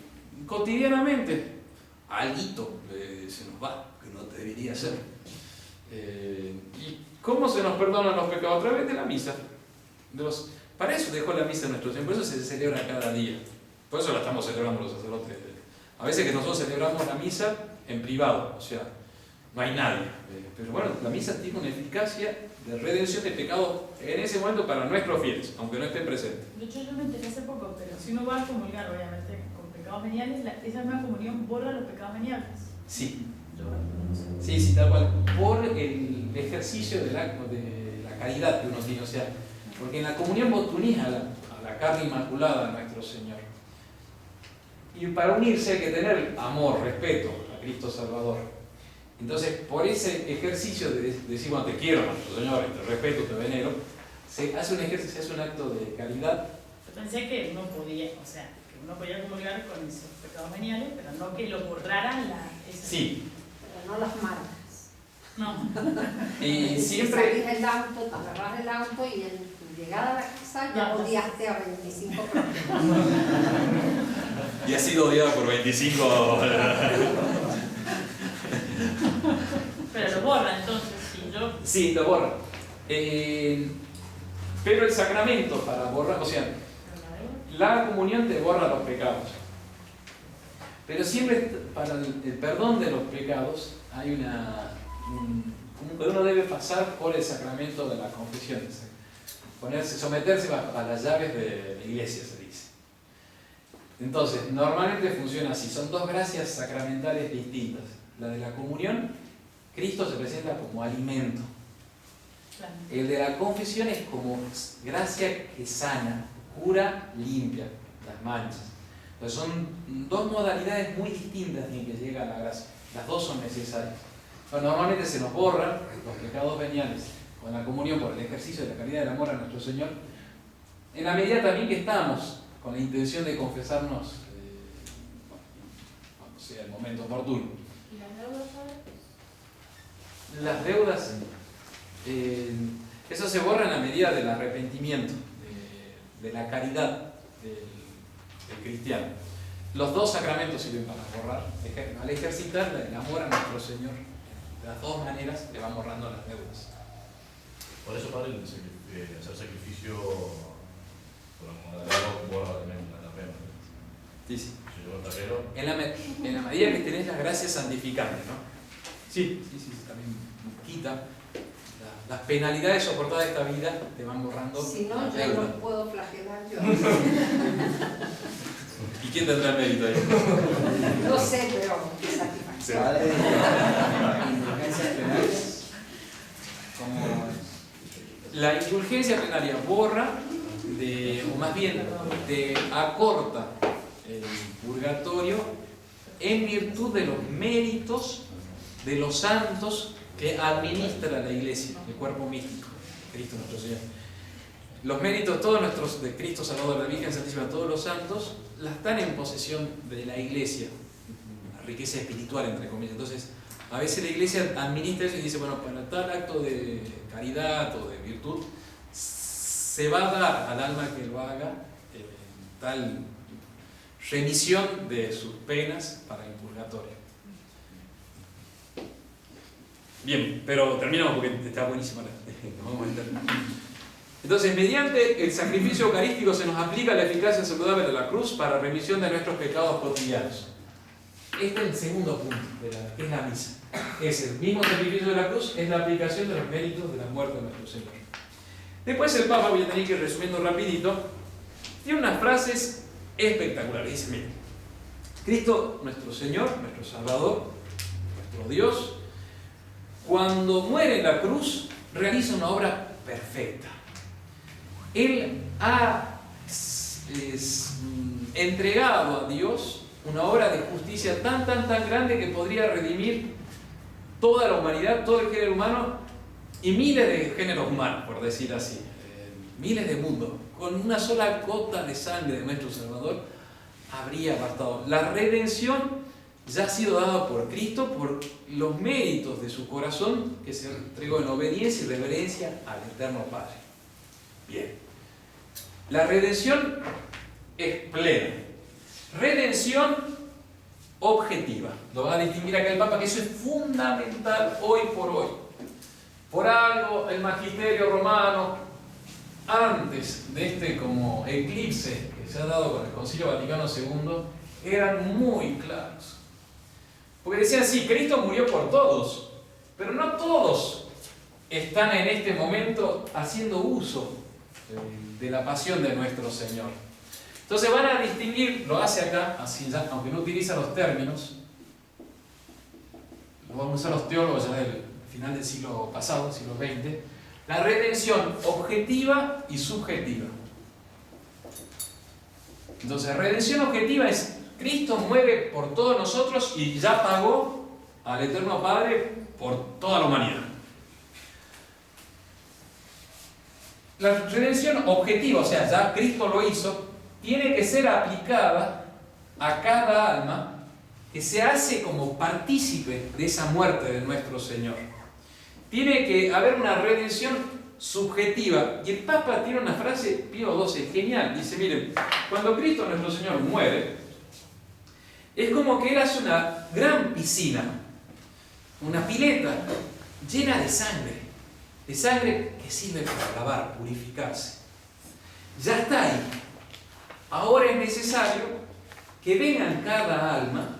cotidianamente alguito se nos va, que no debería ser. ¿Y cómo se nos perdonan los pecados? A través de la misa. Para eso dejó la misa nuestro Señor, por eso se celebra cada día. Por eso la estamos celebrando los sacerdotes. A veces que nosotros celebramos la misa en privado, o sea, no hay nadie. Pero bueno, la misa tiene una eficacia de redención de pecados en ese momento para nuestros fieles, aunque no estén presentes. De hecho, yo me enteré hace poco, pero si uno va a comulgar, obviamente, con pecados veniales, esa nueva comunión borra los pecados veniales. Sí. Yo no sé. Sí, sí, tal cual. Por el ejercicio del acto de la caridad que uno tiene, o sea, porque en la comunión vos te unís a la carne inmaculada de nuestro Señor. Y para unirse hay que tener amor, respeto a Cristo Salvador. Entonces, por ese ejercicio de decir, bueno, te quiero, nuestro Señor, te respeto, te venero, se hace un ejercicio, se hace un acto de caridad. Yo pensé que uno podía, o sea, que uno podía comulgar con esos pecados veniales, pero no que lo borraran esa... Sí. Pero no las marcas. No. Y Si siempre... salís el auto, te agarrás el auto y en tu llegada a la casa ya odiaste a 25 personas. Y ha sido odiado por 25. Pero lo borra, entonces, si yo... Sí, lo borra. Pero el sacramento para borrar, o sea, la comunión te borra los pecados. Pero siempre para el perdón de los pecados hay uno debe pasar por el sacramento de la confesión, someterse a las llaves de la iglesia, se dice. Entonces, normalmente funciona así, son dos gracias sacramentales distintas. La de la comunión, Cristo se presenta como alimento. Claro. El de la confesión es como gracia que sana, cura, limpia las manchas. Entonces son dos modalidades muy distintas en que llega a la gracia. Las dos son necesarias. Pero normalmente se nos borran los pecados veniales con la comunión por el ejercicio de la caridad del amor a nuestro Señor, en la medida también que estamos con la intención de confesarnos cuando sea el momento oportuno. ¿Y las deudas, sabes? Las deudas, eso se borra en la medida del arrepentimiento, de la caridad del cristiano. Los dos sacramentos sirven para borrar. Al ejercitar el amor a nuestro Señor, de las dos maneras le van borrando las deudas. Por eso, padre, hacer sacrificio por la modalidad borra también la pena. Sí, sí. Si yo tapero. En la medida que tenés las gracias santificantes, ¿no? Sí, también quita las penalidades soportadas de esta vida, te van borrando. Si no, las yo deudas. no puedo flagelar yo. ¿Y quién tendrá el mérito ahí? No sé, pero qué satisfacción. Padre, indulgencias penales. Como la indulgencia plenaria borra, o más bien, te acorta el purgatorio en virtud de los méritos de los santos que administra la Iglesia, el cuerpo místico de Cristo nuestro Señor. Los méritos todos nuestros, de Cristo Salvador, de la Virgen Santísima, todos los santos, la están en posesión de la Iglesia, riqueza espiritual, entre comillas. Entonces, a veces la iglesia administra eso y dice, bueno, para tal acto de caridad o de virtud, se va a dar al alma que lo haga tal remisión de sus penas para el purgatorio. Bien, pero terminamos porque está buenísima la... nos vamos a meter. Entonces, mediante el sacrificio eucarístico se nos aplica la eficacia saludable de la cruz para remisión de nuestros pecados cotidianos. Este es el segundo punto, que es la misa. Es el mismo sacrificio de la cruz, es la aplicación de los méritos de la muerte de nuestro Señor. Después el Papa, voy a tener que ir resumiendo rapidito, tiene unas frases espectaculares. Dice, mire, Cristo, nuestro Señor, nuestro Salvador, nuestro Dios, cuando muere en la cruz, realiza una obra perfecta. Él ha entregado a Dios una obra de justicia tan grande que podría redimir toda la humanidad, todo el género humano y miles de géneros humanos, por decir así, miles de mundos. Con una sola gota de sangre de nuestro Salvador habría bastado. La redención ya ha sido dada por Cristo por los méritos de su corazón que se entregó en obediencia y reverencia al Eterno Padre. Bien. La redención es plena. Redención objetiva. Lo va a distinguir acá el Papa, que eso es fundamental hoy por hoy. Por algo el magisterio romano, antes de este como eclipse que se ha dado con el Concilio Vaticano II, eran muy claros. Porque decían, sí, Cristo murió por todos, pero no todos están en este momento haciendo uso de la pasión de nuestro Señor. Entonces van a distinguir, lo hace acá, así ya, aunque no utiliza los términos, lo van a usar los teólogos ya del final del siglo pasado, siglo XX, la redención objetiva y subjetiva. Entonces, redención objetiva es Cristo muere por todos nosotros y ya pagó al Eterno Padre por toda la humanidad. La redención objetiva, o sea, ya Cristo lo hizo, tiene que ser aplicada a cada alma que se hace como partícipe de esa muerte de nuestro Señor. Tiene que haber una redención subjetiva. Y el Papa tiene una frase, Pío XII, genial. Dice, miren, cuando Cristo nuestro Señor muere, es como que Él hace una gran piscina, una pileta llena de sangre que sirve para lavar, purificarse. Ya está ahí. Ahora es necesario que venga cada alma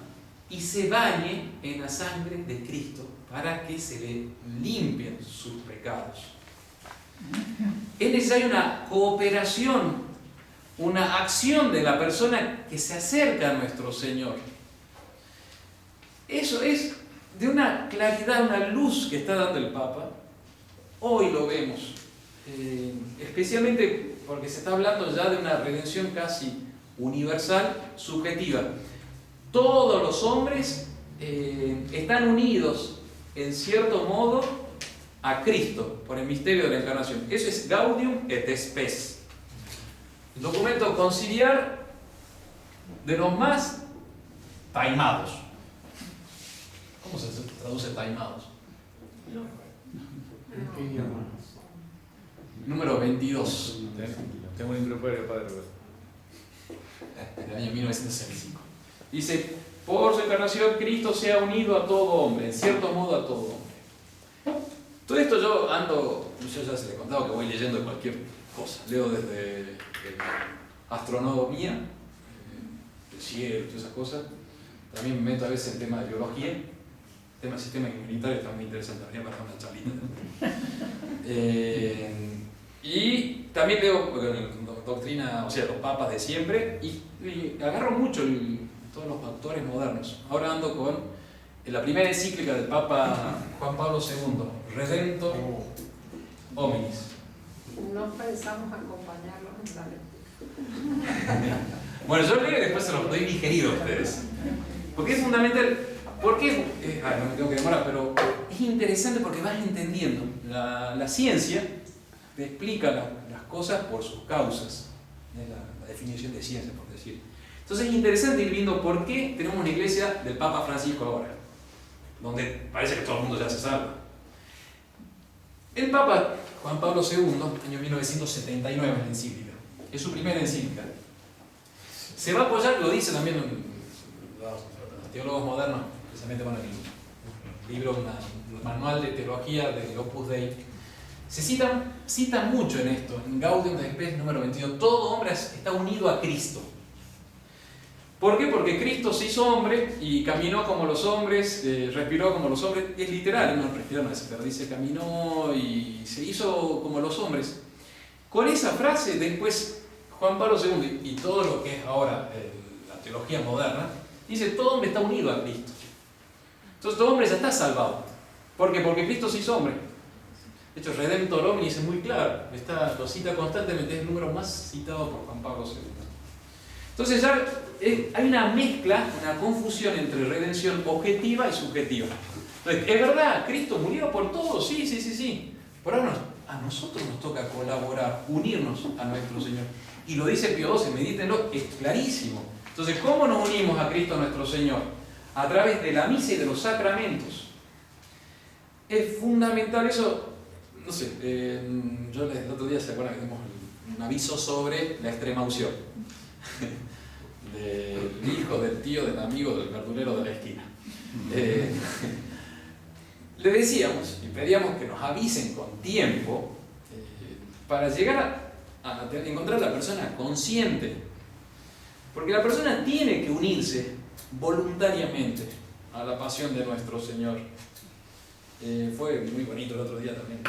y se bañe en la sangre de Cristo para que se le limpien sus pecados. Es necesaria una cooperación, una acción de la persona que se acerca a nuestro Señor. Eso es de una claridad, una luz que está dando el Papa. Hoy lo vemos, especialmente porque se está hablando ya de una redención casi universal, subjetiva. Todos los hombres están unidos en cierto modo a Cristo por el misterio de la encarnación. Eso es Gaudium et Spes. El documento conciliar de los más taimados. ¿Cómo se traduce taimados? Número 22. Tengo un improperio, padre. Del año 1965. Dice, por su encarnación Cristo se ha unido a todo hombre, en cierto modo a todo hombre. Todo esto yo ya se le he contado que voy leyendo de cualquier cosa. Leo desde astronomía, el cielo, todas esas cosas. También me meto a veces en tema de biología. El tema del sistema inmunitario está muy interesante, habría para una charlita. Y también leo doctrina, o sea, los papas de siempre, y agarro mucho todos los autores modernos. Ahora ando con la primera encíclica del Papa Juan Pablo II, Redemptor Hominis. No pensamos acompañarlos en la lectura. Bueno, yo leo y después se los doy digerido a ustedes. Porque es fundamental. ¿Por qué? No me tengo que demorar, pero es interesante porque vas entendiendo. La ciencia te explica las cosas por sus causas. Es la definición de ciencia, por decir. Entonces es interesante ir viendo por qué tenemos una iglesia del Papa Francisco ahora, donde parece que todo el mundo ya se salva. El Papa Juan Pablo II, año 1979, en la encíclica, es su primera encíclica. Se va a apoyar, lo dice también los teólogos modernos, precisamente con el libro, un manual de teología del Opus Dei. Se cita mucho en esto, en Gaudium et Spes número 22. Todo hombre está unido a Cristo. ¿Por qué? Porque Cristo se hizo hombre y caminó como los hombres, respiró como los hombres. Es literal, no respiró, no es, pero dice caminó y se hizo como los hombres. Con esa frase, después Juan Pablo II y todo lo que es ahora la teología moderna, dice todo hombre está unido a Cristo. Entonces todo hombre ya está salvado. ¿Por qué? Porque Cristo se hizo hombre. De hecho, Redemptor Omni es muy claro, lo cita constantemente, es el número más citado por Juan Pablo II. Entonces ya hay una mezcla, una confusión entre redención objetiva y subjetiva. Entonces, es verdad, Cristo murió por todos, sí. Por ahora a nosotros nos toca colaborar, unirnos a nuestro Señor. Y lo dice Pío XII, medítenlo, es clarísimo. Entonces, ¿cómo nos unimos a Cristo nuestro Señor? A través de la misa y de los sacramentos. Es fundamental eso. No sé, yo el otro día se acuerdan que tenemos un aviso sobre la extrema unción del hijo, del tío, del amigo, del verdulero de la esquina. Le decíamos y pedíamos que nos avisen con tiempo para llegar a encontrar la persona consciente, porque la persona tiene que unirse voluntariamente a la pasión de nuestro Señor. Fue muy bonito el otro día también.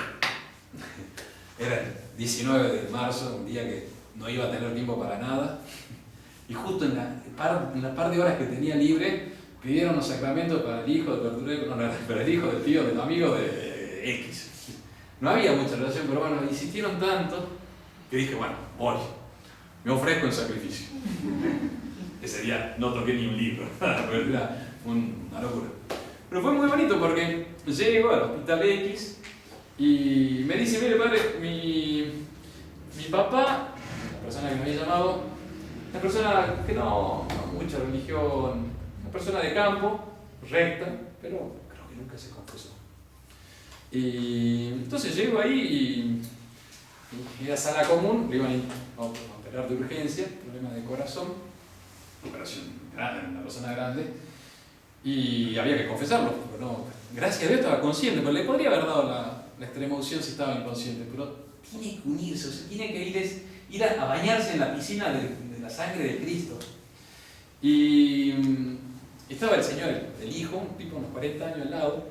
Era el 19 de marzo, un día que no iba a tener tiempo para nada, y justo en la par de horas que tenía libre pidieron los sacramentos para el hijo del verdulero, para el hijo del tío, del amigo de X. No había mucha relación, pero bueno, insistieron tanto que dije, bueno, voy, me ofrezco en sacrificio. Ese día no toqué ni un libro, era una locura. Pero fue muy bonito porque llego al hospital X y me dice, mire padre, mi papá, la persona que me había llamado, una persona que no mucha religión, una persona de campo, recta, pero creo que nunca se confesó. Y entonces llego ahí y era sala común, le iban a operar de urgencia, problema de corazón, operación grande, una persona grande, y había que confesarlo, pero no, gracias a Dios estaba consciente, pero le podría haber dado la extrema unción si estaba inconsciente, pero tiene que unirse, o sea, tiene que ir a bañarse en la piscina de la sangre de Cristo. Y estaba el señor, el hijo, un tipo de unos 40 años al lado,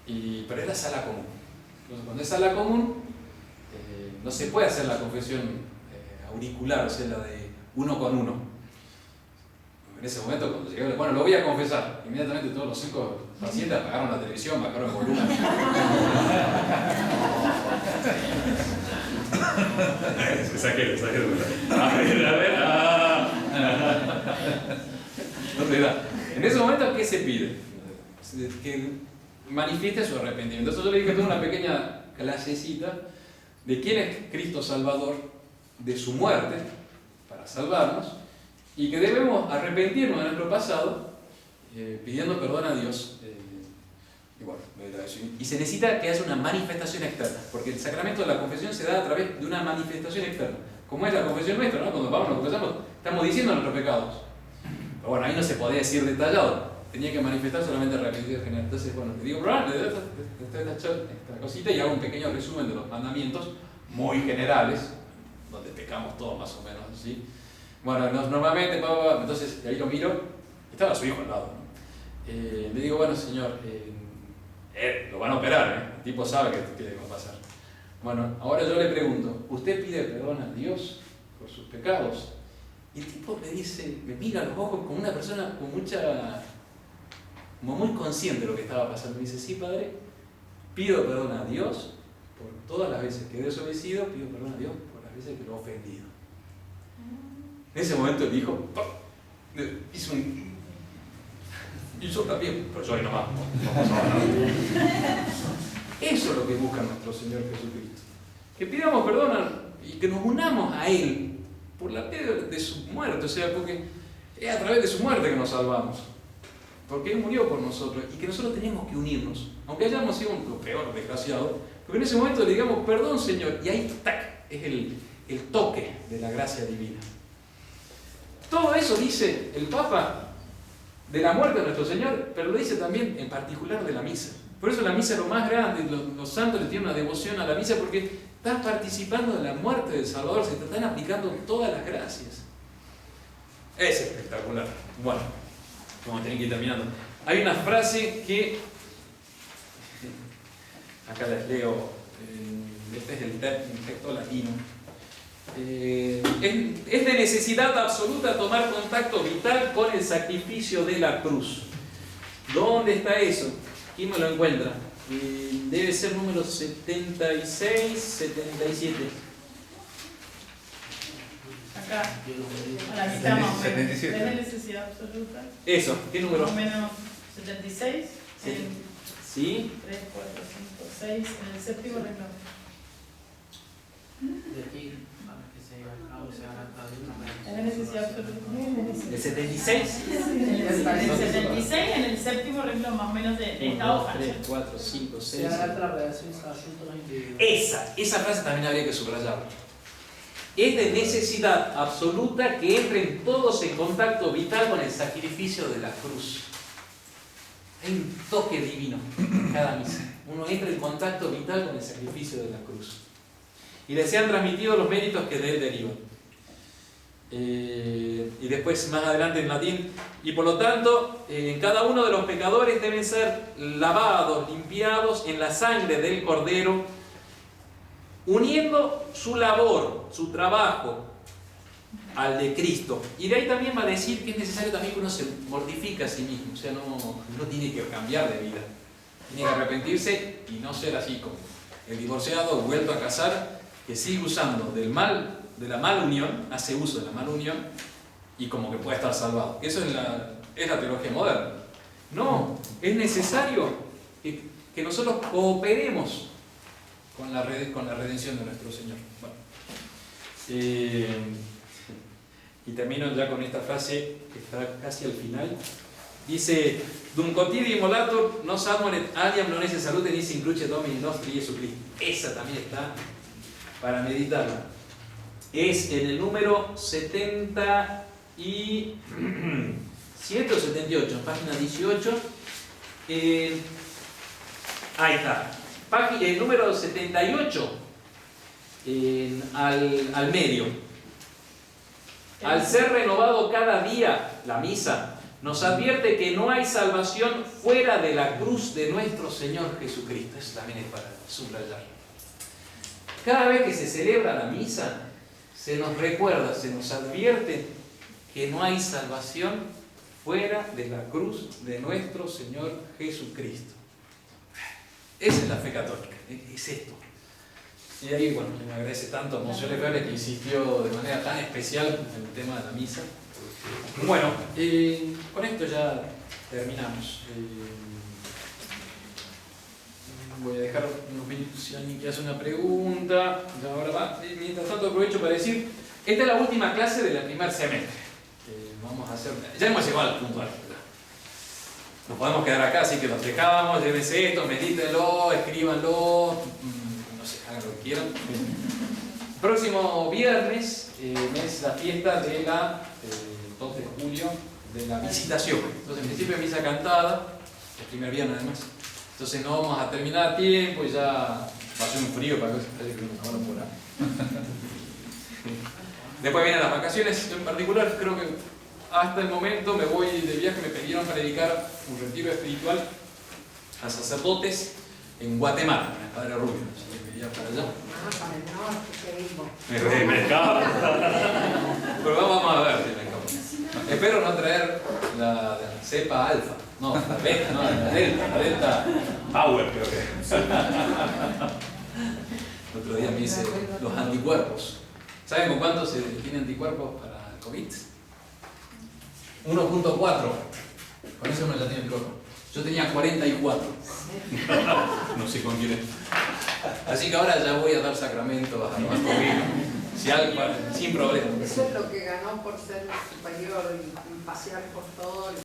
pero era sala común. Entonces, cuando es sala común, no se puede hacer la confesión auricular, o sea, la de uno con uno. En ese momento, cuando llegué, bueno, lo voy a confesar. Inmediatamente todos los 5 pacientes apagaron la televisión, bajaron el volumen. Exagero. Entonces, en ese momento, ¿qué se pide? Que manifieste su arrepentimiento. Entonces yo le dije, tengo una pequeña clasecita de quién es Cristo Salvador, de su muerte, para salvarnos, y que debemos arrepentirnos de nuestro pasado, pidiendo perdón a Dios. Y bueno, y se necesita que haya una manifestación externa, porque el sacramento de la confesión se da a través de una manifestación externa, como es la confesión nuestra, ¿no? Cuando vamos, nos confesamos, estamos diciendo nuestros pecados. Pero bueno, ahí no se podía decir detallado, tenía que manifestar solamente el arrepentimiento general. Entonces, bueno, le digo, esta cosita y hago un pequeño resumen de los mandamientos muy generales, donde pecamos todos más o menos así. Bueno, normalmente, entonces de ahí lo miro, estaba su hijo al lado, ¿no? Le digo, bueno señor, lo van a operar, el tipo sabe que va a pasar. Bueno, ahora yo le pregunto, ¿usted pide perdón a Dios por sus pecados? Y el tipo me dice, me mira a los ojos como una persona con como muy consciente de lo que estaba pasando. Me dice, sí padre, pido perdón a Dios por todas las veces que he desobedecido, pido perdón a Dios por las veces que lo he ofendido. En ese momento el hijo hizo un... Y yo también, pero yo ahí nomás. Eso es lo que busca nuestro Señor Jesucristo. Que pidamos perdón y que nos unamos a Él por la fe de su muerte. O sea, porque Es a través de su muerte que nos salvamos. Porque Él murió por nosotros y que nosotros teníamos que unirnos. Aunque hayamos sido lo peor, desgraciado, porque en ese momento le digamos, perdón Señor, y ahí ¡tac! Es el toque de la gracia divina. Todo eso dice el Papa de la muerte de nuestro Señor, pero lo dice también en particular de la misa. Por eso la misa es lo más grande, los santos le tienen una devoción a la misa porque estás participando de la muerte del Salvador, se te están aplicando todas las gracias. Es espectacular. Bueno, vamos a tener que ir terminando. Hay una frase que, acá les leo, este es el texto latino. Es de necesidad absoluta tomar contacto vital con el sacrificio de la cruz. ¿Dónde está eso? ¿Quién me lo encuentra? Debe ser número 76, 77. Acá, a la mitad más o menos. Es de necesidad absoluta. Eso, ¿qué número? Más o menos 76. Sí. En ¿Sí? 3, 4, 5, 6. En el séptimo renglón. De aquí, para que se cabo se haga cada Es de necesidad absoluta. ¿El 76? En el 76, en el séptimo renglón, más o menos de esta 1, 2, hoja. 3, 4, 5, 6. Se hará la relación asuntos individuales. Esa frase también habría que subrayarla. Es de necesidad absoluta que entren todos en contacto vital con el sacrificio de la cruz. Hay un toque divino en cada misa. Uno entra en contacto vital con el sacrificio de la cruz. Y les sean transmitidos los méritos que de él derivan. Y después, más adelante en latín, y por lo tanto, cada uno de los pecadores deben ser lavados, limpiados en la sangre del Cordero, uniendo su labor, su trabajo, al de Cristo. Y de ahí también va a decir que es necesario también que uno se mortifique a sí mismo, o sea, no tiene que cambiar de vida, tiene que arrepentirse y no ser así como el divorciado vuelto a casar, que sigue usando de la mala unión, hace uso de la mala unión y como que puede estar salvado. Eso es la teología moderna. No, es necesario que nosotros cooperemos con la redención de nuestro Señor. Bueno, y termino ya con esta frase que está casi al final. Dice: Dum quotidie molator nos admonet aliam non esse salute nisi in cruce Domini nostri Jesu Christi. Esa también está para meditarla. Es en el número 77 o 78, en página 18. Ahí está. El número 78, al medio. Al ser renovado cada día la misa, nos advierte que no hay salvación fuera de la cruz de nuestro Señor Jesucristo. Eso también es para subrayar. Cada vez que se celebra la misa, se nos recuerda, se nos advierte que no hay salvación fuera de la cruz de nuestro Señor Jesucristo. Esa es la fe católica, es esto. Y ahí, bueno, me agradece tanto a Monseñor Lefebvre que insistió de manera tan especial en el tema de la misa. Bueno, con esto ya terminamos. Voy a dejar unos minutos si alguien quiere hacer una pregunta. Ya ahora va. Mientras tanto aprovecho para decir, esta es la última clase del primer semestre. Vamos a hacer. Ya hemos llegado al punto alto. Nos podemos quedar acá, así que los dejamos, llévense esto, medítenlo, escríbanlo, no sé, hagan lo que quieran. Próximo viernes es la fiesta de la 2 de julio de la visitación. Entonces, en principio, misa cantada, el primer viernes además. Entonces, no vamos a terminar a tiempo y ya va a ser un frío para que se parezca una hora por ahí. Después vienen las vacaciones, yo en particular creo que hasta el momento me voy de viaje, me pidieron para dedicar un retiro espiritual a sacerdotes en Guatemala, en el Padre Rubio, así que me iría para allá. Para el norte, que Me vivo. escapa. Pero vamos a ver si me escapa. Espero no traer la cepa alfa, no, la beta, no, la delta power creo que. El otro día me dice los anticuerpos. ¿Saben con cuánto se tiene anticuerpos para el COVID? 1.4. Con eso uno ya tiene micrófono. Yo tenía 44. No sé con quién es. Así que ahora ya voy a dar sacramento a los COVID. oficial sin problema. Eso es lo que ganó por ser superior y pasear por todo.